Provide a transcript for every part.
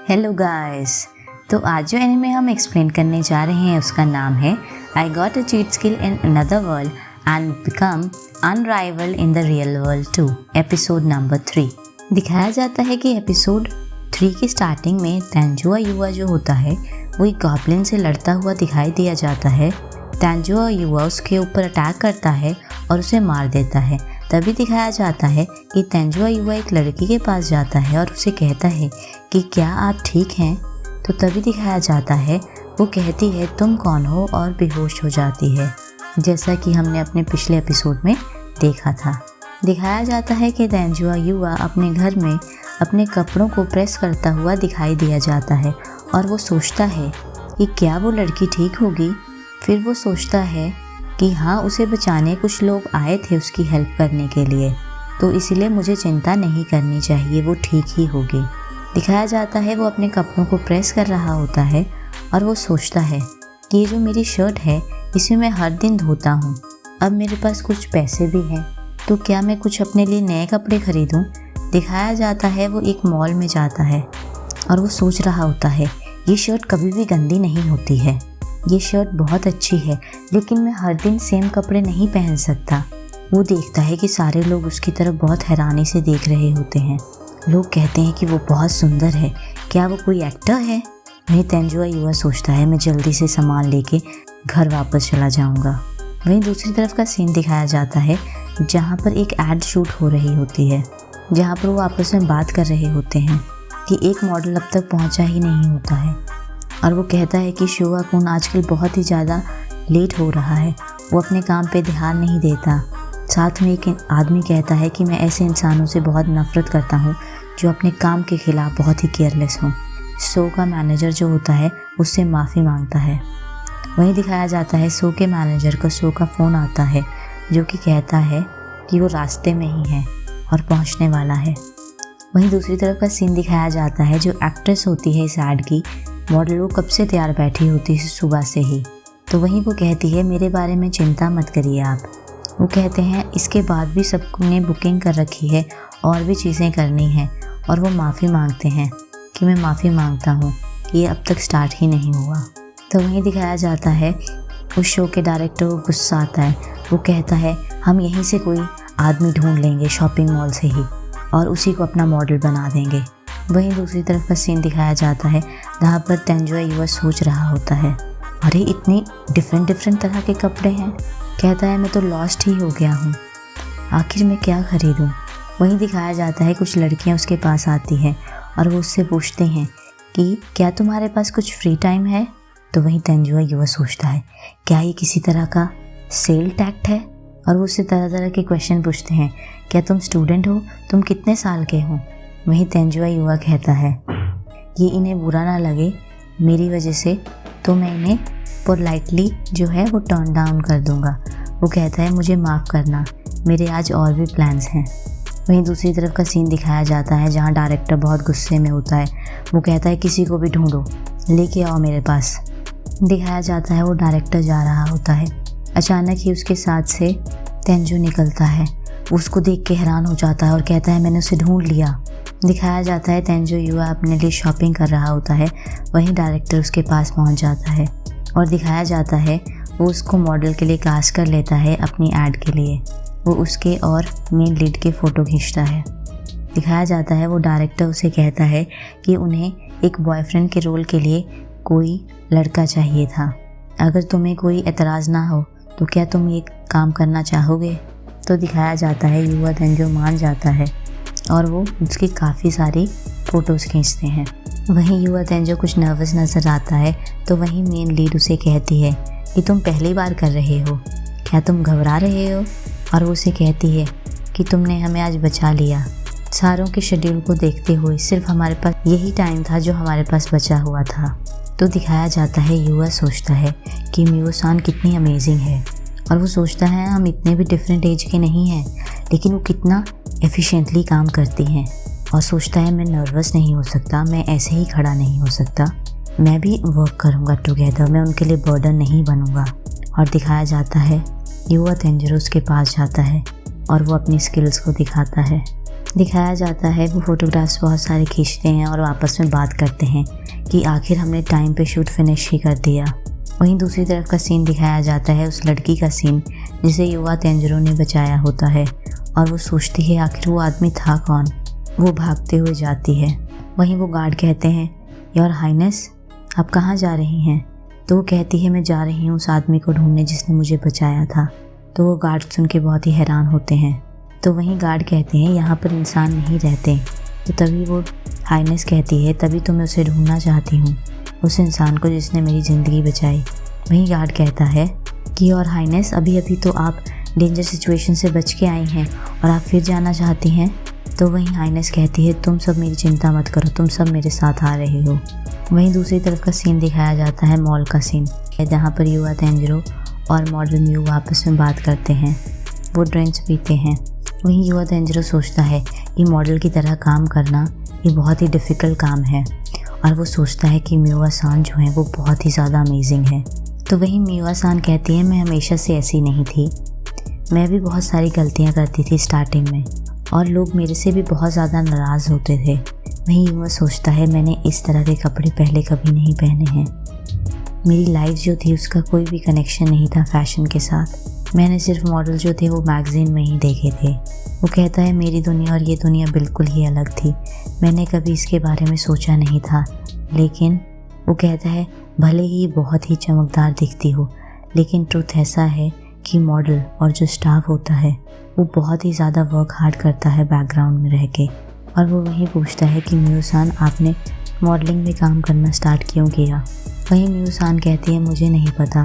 Hello guys. तो आज जो एनिमे हम एक्सप्लेन करने जा रहे हैं उसका नाम है I got a cheat skill in another world and become unrivalled in the real world 2 episode number 3। दिखाया जाता है कि एपिसोड 3 की स्टार्टिंग में तेंजुआ युवा जो होता है वो एक गॉब्लिन से लड़ता हुआ दिखाई दिया जाता है। तेंजुआ युवा उसके ऊपर अटैक करता है और उसे मार देता है। तभी दिखाया जाता है कि तेंजुआ युवा एक लड़की के पास जाता है और उसे कहता है कि क्या आप ठीक हैं। तो तभी दिखाया जाता है वो कहती है तुम कौन हो और बेहोश हो जाती है, जैसा कि हमने अपने पिछले एपिसोड में देखा था। दिखाया जाता है कि तेंजुआ युवा अपने घर में अपने कपड़ों को प्रेस करता हुआ दिखाई दिया जाता है और वो सोचता है कि क्या वो लड़की ठीक होगी। फिर वो सोचता है कि हाँ, उसे बचाने कुछ लोग आए थे उसकी हेल्प करने के लिए, तो इसलिए मुझे चिंता नहीं करनी चाहिए, वो ठीक ही होगी। दिखाया जाता है वो अपने कपड़ों को प्रेस कर रहा होता है और वो सोचता है कि ये जो मेरी शर्ट है इसे मैं हर दिन धोता हूँ, अब मेरे पास कुछ पैसे भी हैं तो क्या मैं कुछ अपने लिए नए कपड़े खरीदूँ। दिखाया जाता है वो एक मॉल में जाता है और वो सोच रहा होता है ये शर्ट कभी भी गंदी नहीं होती है, ये शर्ट बहुत अच्छी है, लेकिन मैं हर दिन सेम कपड़े नहीं पहन सकता। वो देखता है कि सारे लोग उसकी तरफ बहुत हैरानी से देख रहे होते हैं। लोग कहते हैं कि वो बहुत सुंदर है, क्या वो कोई एक्टर है। वहीं तेंजुआ युवा सोचता है मैं जल्दी से सामान लेके घर वापस चला जाऊंगा। वहीं दूसरी तरफ का सीन दिखाया जाता है जहाँ पर एक एड शूट हो रही होती है, जहाँ पर वो आपस में बात कर रहे होते हैं कि एक मॉडल अब तक पहुँचा ही नहीं होता है और वो कहता है कि शुआ कुन आजकल बहुत ही ज़्यादा लेट हो रहा है, वो अपने काम पे ध्यान नहीं देता। साथ में एक आदमी कहता है कि मैं ऐसे इंसानों से बहुत नफरत करता हूँ जो अपने काम के खिलाफ बहुत ही केयरलेस हों। शो का मैनेजर जो होता है उससे माफ़ी मांगता है। वहीं दिखाया जाता है शो के मैनेजर को शो का फ़ोन आता है जो कि कहता है कि वो रास्ते में ही है और पहुँचने वाला है। वहीं दूसरी तरफ का सीन दिखाया जाता है जो एक्ट्रेस होती है इस एड की मॉडल, वो कब से तैयार बैठी होती है सुबह से ही। तो वहीं वो कहती है मेरे बारे में चिंता मत करिए आप। वो कहते हैं इसके बाद भी सबने बुकिंग कर रखी है और भी चीज़ें करनी हैं और वो माफ़ी मांगते हैं कि मैं माफ़ी मांगता हूँ कि ये अब तक स्टार्ट ही नहीं हुआ। तो वहीं दिखाया जाता है उस शो के डायरेक्टर को गुस्सा आता है। वो कहता है हम यहीं से कोई आदमी ढूंढ लेंगे शॉपिंग मॉल से ही और उसी को अपना मॉडल बना देंगे। वहीं दूसरी तरफ का सीन दिखाया जाता है जहाँ पर तेंजुआ युवा सोच रहा होता है अरे इतनी डिफरेंट तरह के कपड़े हैं, कहता है मैं तो लॉस्ट ही हो गया हूँ, आखिर मैं क्या खरीदूँ। वहीं दिखाया जाता है कुछ लड़कियाँ उसके पास आती हैं और वो उससे पूछते हैं कि क्या तुम्हारे पास कुछ फ्री टाइम है। तो वहीं तेंजुआ युवा सोचता है क्या ये किसी तरह का सेल टैक्ट है और वो उससे तरह तरह के क्वेश्चन पूछते हैं क्या तुम स्टूडेंट हो, तुम कितने साल के हो। वहीं तेंजुआ युवा कहता है ये इन्हें बुरा ना लगे मेरी वजह से तो मैं इन्हें पोलाइटली जो है वो टर्न डाउन कर दूंगा। वो कहता है मुझे माफ़ करना, मेरे आज और भी प्लान्स हैं। वहीं दूसरी तरफ का सीन दिखाया जाता है जहाँ डायरेक्टर बहुत गुस्से में होता है। वो कहता है किसी को भी ढूंढो, लेके आओ मेरे पास। दिखाया जाता है वो डायरेक्टर जा रहा होता है, अचानक ही उसके साथ से तेंजू निकलता है। उसको देख के हैरान हो जाता है और कहता है मैंने उसे ढूंढ लिया। दिखाया जाता है तेंजू युवा अपने लिए शॉपिंग कर रहा होता है, वहीं डायरेक्टर उसके पास पहुंच जाता है और दिखाया जाता है वो उसको मॉडल के लिए कास्ट कर लेता है अपनी ऐड के लिए। वो उसके और मेन लीड के फ़ोटो खींचता है। दिखाया जाता है वो डायरेक्टर उसे कहता है कि उन्हें एक बॉयफ्रेंड के रोल के लिए कोई लड़का चाहिए था, अगर तुम्हें कोई एतराज़ ना हो तो क्या तुम ये काम करना चाहोगे। तो दिखाया जाता है युवा तेंजू मान जाता है और वो उसकी काफ़ी सारी फ़ोटोज़ खींचते हैं। वहीं युवा तेंजू कुछ नर्वस नज़र आता है तो वहीं मेन लीड उसे कहती है कि तुम पहली बार कर रहे हो, क्या तुम घबरा रहे हो। और वो उसे कहती है कि तुमने हमें आज बचा लिया, सारों के शेड्यूल को देखते हुए सिर्फ हमारे पास यही टाइम था जो हमारे पास बचा हुआ था। तो दिखाया जाता है युवा सोचता है कि मियो-सान कितनी अमेजिंग है और वो सोचता है हम इतने भी डिफरेंट एज के नहीं हैं, लेकिन वो कितना एफिशिएंटली काम करती हैं। और सोचता है मैं नर्वस नहीं हो सकता, मैं ऐसे ही खड़ा नहीं हो सकता, मैं भी वर्क करूँगा टुगेदर, मैं उनके लिए बर्डन नहीं बनूँगा। और दिखाया जाता है युवा तेंजू उसके पास जाता है और वो अपनी स्किल्स को दिखाता है। दिखाया जाता है वो फ़ोटोग्राफ्स बहुत सारे खींचते हैं और आपस में बात करते हैं कि आखिर हमने टाइम पे शूट फिनिश ही कर दिया। वहीं दूसरी तरफ का सीन दिखाया जाता है उस लड़की का सीन जिसे युवा तेंजिरो ने बचाया होता है और वो सोचती है आखिर वो आदमी था कौन। वो भागते हुए जाती है। वहीं वो गार्ड कहते हैं योर हाइनेस आप कहाँ जा रही हैं? तो वो कहती है मैं जा रही हूँ उस आदमी को ढूंढने जिसने मुझे बचाया था। तो वो गार्ड सुन के बहुत ही हैरान होते हैं। तो वहीं गार्ड कहते हैं यहाँ पर इंसान नहीं रहते। तो तभी वो हाइनेस कहती है तभी तो मैं उसे ढूंढना चाहती हूँ, उस इंसान को जिसने मेरी ज़िंदगी बचाई। वहीं गार्ड कहता है कि और हाइनेस अभी अभी तो आप डेंजर सिचुएशन से बच के आई हैं और आप फिर जाना चाहती हैं। तो वहीं हाइनेस कहती है तुम सब मेरी चिंता मत करो, तुम सब मेरे साथ आ रहे हो। वहीं दूसरी तरफ का सीन दिखाया जाता है मॉल का सीन, जहाँ पर युवा तेंजिरो और मॉडल म्यू आपस में बात करते हैं। वो ड्रिंक्स पीते हैं। वहीं युवा तेंजिरो सोचता है कि मॉडल की तरह काम करना ये बहुत ही डिफ़िकल्ट काम है और वो सोचता है कि मियुआ सान जो है वो बहुत ही ज़्यादा अमेजिंग है। तो वहीं मियुआ सान कहती है मैं हमेशा से ऐसी नहीं थी, मैं भी बहुत सारी गलतियाँ करती थी स्टार्टिंग में और लोग मेरे से भी बहुत ज़्यादा नाराज़ होते थे। वहीं युवा सोचता है मैंने इस तरह के कपड़े पहले कभी नहीं पहने हैं। मेरी लाइफ जो थी उसका कोई भी कनेक्शन नहीं था फैशन के साथ। मैंने सिर्फ मॉडल जो थे वो मैगज़ीन में ही देखे थे। वो कहता है मेरी दुनिया और ये दुनिया बिल्कुल ही अलग थी, मैंने कभी इसके बारे में सोचा नहीं था। लेकिन वो कहता है भले ही बहुत ही चमकदार दिखती हो, लेकिन ट्रुथ ऐसा है कि मॉडल और जो स्टाफ होता है वो बहुत ही ज़्यादा वर्क हार्ड करता है बैकग्राउंड में रह के। और वो वही पूछता है कि मियुसान आपने मॉडलिंग में काम करना स्टार्ट क्यों किया? वहीं मियुसान कहती है मुझे नहीं पता,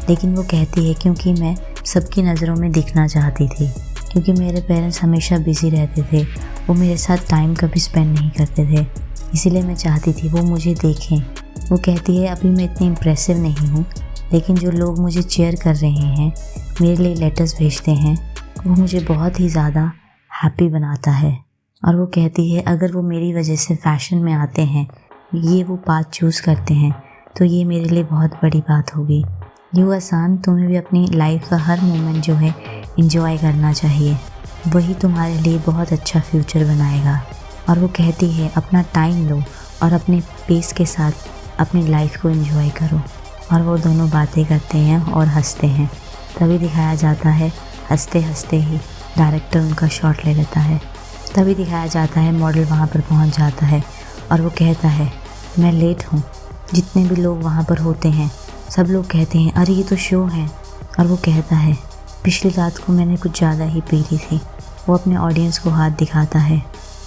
लेकिन वो कहती है क्योंकि मैं सबकी नज़रों में दिखना चाहती थी, क्योंकि मेरे पेरेंट्स हमेशा बिज़ी रहते थे, वो मेरे साथ टाइम कभी स्पेंड नहीं करते थे, इसीलिए मैं चाहती थी वो मुझे देखें। वो कहती है अभी मैं इतनी इम्प्रेसिव नहीं हूँ, लेकिन जो लोग मुझे चेयर कर रहे हैं, मेरे लिए लेटर्स भेजते हैं, वो मुझे बहुत ही ज़्यादा हैप्पी बनाता है। और वो कहती है अगर वो मेरी वजह से फ़ैशन में आते हैं, ये वो पाथ चूज़ करते हैं, तो ये मेरे लिए बहुत बड़ी बात होगी। युवा सान तुम्हें भी अपनी लाइफ का हर मोमेंट जो है एंजॉय करना चाहिए, वही तुम्हारे लिए बहुत अच्छा फ्यूचर बनाएगा। और वो कहती है अपना टाइम लो और अपने पेस के साथ अपनी लाइफ को एंजॉय करो। और वो दोनों बातें करते हैं और हंसते हैं। तभी दिखाया जाता है हंसते हंसते ही डायरेक्टर उनका शॉट ले लेता है। तभी दिखाया जाता है मॉडल वहाँ पर पहुँच जाता है और वो कहता है मैं लेट हूँ। जितने भी लोग वहाँ पर होते हैं सब लोग कहते हैं अरे ये तो शो है। और वो कहता है पिछली रात को मैंने कुछ ज़्यादा ही पी ली थी। वो अपने ऑडियंस को हाथ दिखाता है।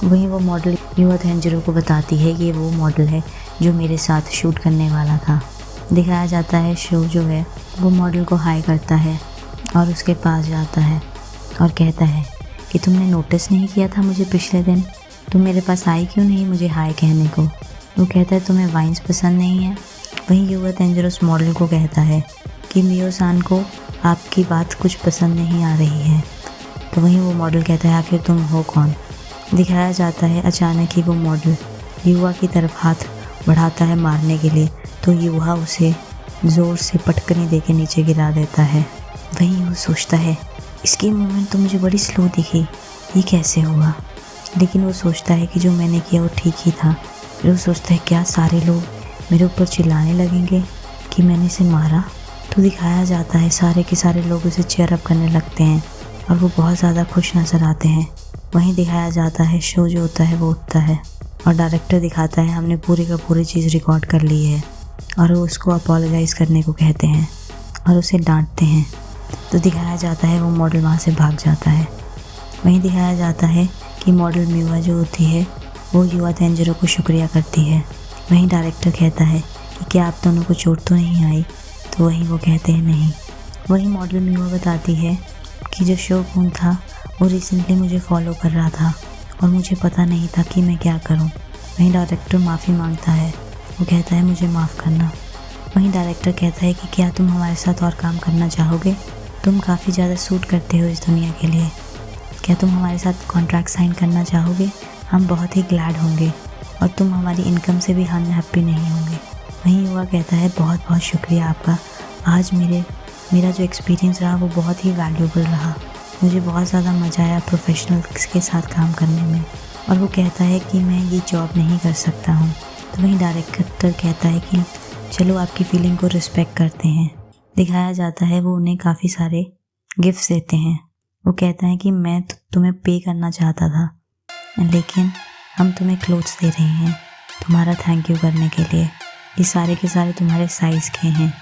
वहीं वो मॉडल युवा तेंजिरो को बताती है ये वो मॉडल है जो मेरे साथ शूट करने वाला था। दिखाया जाता है शो जो है वो मॉडल को हाई करता है और उसके पास जाता है और कहता है कि तुमने नोटिस नहीं किया था मुझे पिछले दिन, तुम मेरे पास आई क्यों नहीं मुझे हाई कहने को? वो कहता है तुम्हें वाइन्स पसंद नहीं है। वहीं युवा तेंजिरो उस मॉडल को कहता है कि मियुसान को आपकी बात कुछ पसंद नहीं आ रही है। तो वहीं वो मॉडल कहता है आखिर तुम हो कौन? दिखाया जाता है अचानक ही वो मॉडल युवा की तरफ हाथ बढ़ाता है मारने के लिए, तो युवा उसे ज़ोर से पटकनी दे के नीचे गिरा देता है। वहीं वो सोचता है इसकी मूवमेंट तो मुझे बड़ी स्लो दिखी, ये कैसे हुआ? लेकिन वो सोचता है कि जो मैंने किया वो ठीक ही था। फिर वो सोचता है क्या सारे लोग मेरे ऊपर चिल्लाने लगेंगे कि मैंने इसे मारा? तो दिखाया जाता है सारे के सारे लोग उसे चेयर अप करने लगते हैं और वो बहुत ज़्यादा खुश नज़र आते हैं। वहीं दिखाया जाता है शो जो होता है वो उठता है और डायरेक्टर दिखाता है हमने पूरी का पूरी चीज़ रिकॉर्ड कर ली है। और वो उसको अपोलोजाइज़ करने को कहते हैं और उसे डांटते हैं। तो दिखाया जाता है वो मॉडल वहाँ से भाग जाता है। वहीं दिखाया जाता है कि मॉडल मियुआ जो होती है वो युवा तेंजिरो को शुक्रिया करती है। वहीं डायरेक्टर कहता है कि क्या आप दोनों को चोट तो नहीं आई? तो वहीं वो कहते हैं नहीं। वहीं मॉडल मियुआ बताती है कि जो शो कौन था वो रिसेंटली मुझे फॉलो कर रहा था और मुझे पता नहीं था कि मैं क्या करूं। वहीं डायरेक्टर माफ़ी मांगता है, वो कहता है मुझे माफ़ करना। वहीं डायरेक्टर कहता है कि क्या तुम हमारे साथ और काम करना चाहोगे? तुम काफ़ी ज़्यादा सूट करते हो इस दुनिया के लिए, क्या तुम हमारे साथ कॉन्ट्रैक्ट साइन करना चाहोगे? हम बहुत ही ग्लैड होंगे और तुम हमारी इनकम से भी अनहैप्पी नहीं होंगे। वहीं युवा कहता है बहुत बहुत शुक्रिया आपका, आज मेरा जो एक्सपीरियंस रहा वो बहुत ही वैल्यूबल रहा। मुझे बहुत ज़्यादा मज़ा आया प्रोफेशनल्स के साथ काम करने में। और वो कहता है कि मैं ये जॉब नहीं कर सकता हूँ। तो वहीं डायरेक्टर कहता है कि चलो आपकी फीलिंग को रिस्पेक्ट करते हैं। दिखाया जाता है वो उन्हें काफ़ी सारे गिफ्ट्स देते हैं। वो कहता है कि मैं तुम्हें पे करना चाहता था, लेकिन हम तुम्हें क्लोथ्स दे रहे हैं तुम्हारा थैंक यू करने के लिए। ये सारे के सारे तुम्हारे साइज़ के हैं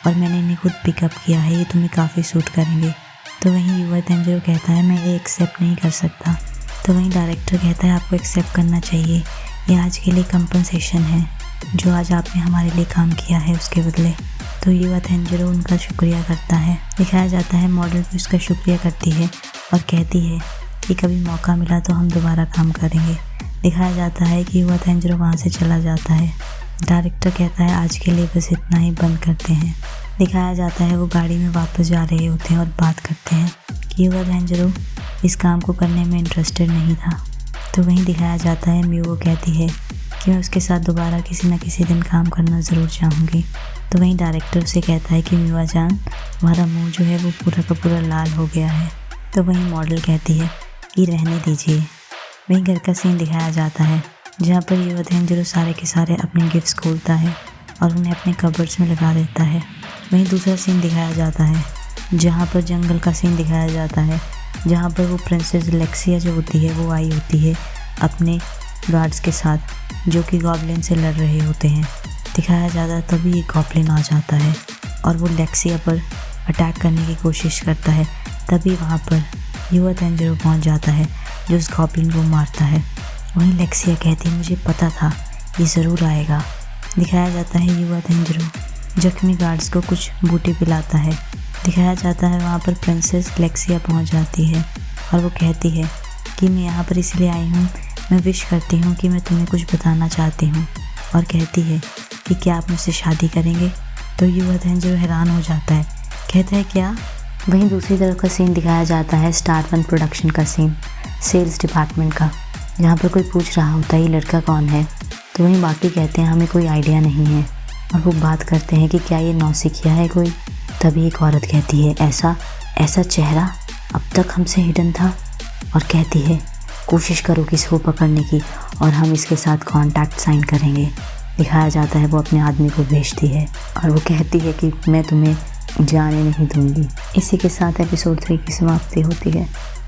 और मैंने इन्हें खुद पिकअप किया है, ये तुम्हें काफ़ी सूट करेंगे। तो वहीं युवा तेंजिरो कहता है मैं ये एक्सेप्ट नहीं कर सकता। तो वहीं डायरेक्टर कहता है आपको एक्सेप्ट करना चाहिए, ये आज के लिए कंपनसेशन है जो आज आपने हमारे लिए काम किया है उसके बदले। तो युवा तेंजिरो उनका शुक्रिया करता है। दिखाया जाता है मॉडल भी उसका शुक्रिया करती है और कहती है कि कभी मौका मिला तो हम दोबारा काम करेंगे। दिखाया जाता है कि युवा तेंजिरो वहाँ से चला जाता है। डायरेक्टर कहता है आज के लिए बस इतना ही, बंद करते हैं। दिखाया जाता है वो गाड़ी में वापस जा रहे होते हैं और बात करते हैं कि युवा तेंजिरो इस काम को करने में इंटरेस्टेड नहीं था। तो वहीं दिखाया जाता है मियो कहती है कि मैं उसके साथ दोबारा किसी न किसी दिन काम करना ज़रूर चाहूँगी। तो वहीं डायरेक्टर उसे कहता है कि मिवा जान तुम्हारा मुंह जो है वो पूरा का पूरा लाल हो गया है। तो वहीं मॉडल कहती है कि रहने दीजिए। वहीं घर का सीन दिखाया जाता है जहाँ पर युवा तेंजिरो सारे के सारे अपने गिफ्ट्स खोलता है और उन्हें अपने कबर्ड्स में लगा देता है। वहीं दूसरा सीन दिखाया जाता है जहाँ पर जंगल का सीन दिखाया जाता है, जहाँ पर वो प्रिंसेस लेक्सिया जो होती है वो आई होती है अपने गार्ड्स के साथ जो कि गॉब्लिन से लड़ रहे होते हैं। दिखाया जाता है तभी एक गॉब्लिन आ जाता है और वो लेक्सिया पर अटैक करने की कोशिश करता है। तभी वहाँ पर युवा तेंजिरो पहुँच जाता है जो उस गॉब्लिन को मारता है। वहीं लेक्सिया कहती है मुझे पता था ये ज़रूर आएगा। दिखाया जाता है युवा तेंजिरो जख्मी गार्ड्स को कुछ बूटी पिलाता है। दिखाया जाता है वहाँ पर प्रिंसेस लेक्सिया पहुँच जाती है और वो कहती है कि मैं यहाँ पर इसलिए आई हूँ, मैं विश करती हूँ कि मैं तुम्हें कुछ बताना चाहती हूँ। और कहती है कि क्या आप मुझसे शादी करेंगे। तो युवा तेंजिरो हैरान हो जाता है, कहता है क्या। वहीं दूसरी तरफ का सीन दिखाया जाता है स्टार वन प्रोडक्शन का सीन, सेल्स डिपार्टमेंट का, जहाँ पर कोई पूछ रहा होता है ये लड़का कौन है। तो वहीं बाकी कहते हैं हमें कोई आइडिया नहीं है और वो बात करते हैं कि क्या ये नौसिखिया है कोई। तभी एक औरत कहती है ऐसा चेहरा अब तक हमसे हिडन था और कहती है कोशिश करो कि इसको पकड़ने की और हम इसके साथ कॉन्ट्रैक्ट साइन करेंगे। दिखाया जाता है वो अपने आदमी को भेजती है और वो कहती है कि मैं तुम्हें जाने नहीं दूंगी। इसी के साथ एपिसोड 3 की समाप्ति होती है।